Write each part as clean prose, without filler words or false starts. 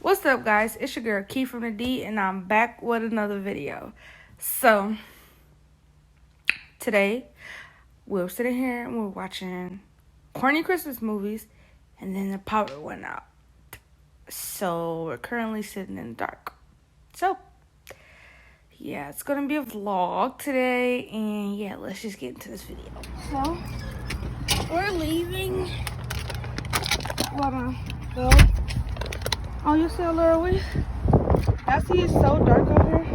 What's up, guys? It's your girl Key from the D, and I'm back with another video. So today we're sitting here and we're watching corny Christmas movies, and then the power went out. So we're currently sitting in the dark. So yeah, it's gonna be a vlog today, and yeah, let's just get into this video. So we're leaving. Go. Oh, you see a little way? I see it's so dark out here.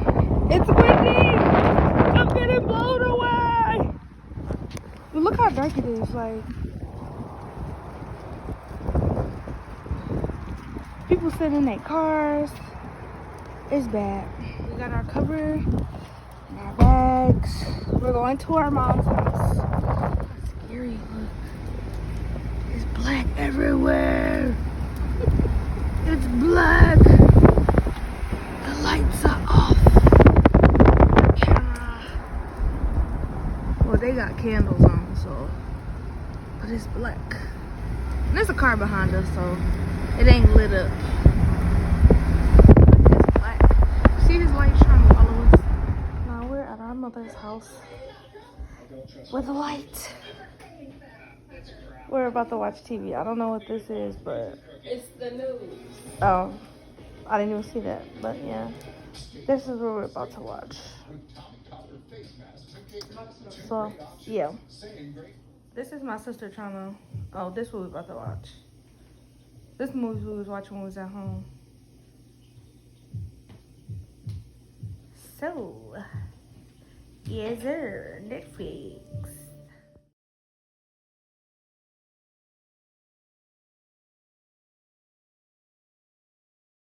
It's windy! I'm getting blown away! But look how dark it is. Like, people sitting in their cars. It's bad. We got our cover and our bags. We're going to our mom's house. That's scary. Look. It's black everywhere. It's black. The lights are off. Camera. Well, they got candles on, so. But it's black. And there's a car behind us, so it ain't lit up. It's black. See his lights trying to follow us? Now we're at our mother's house with a light. We're about to watch TV. I don't know what this is, but it's the news. Oh, I didn't even see that, but yeah, this is what we're about to watch. So yeah, this is my sister trying to. Oh, this is what we're about to watch. This movie we was watching when we was at home. So, yes sir, Netflix.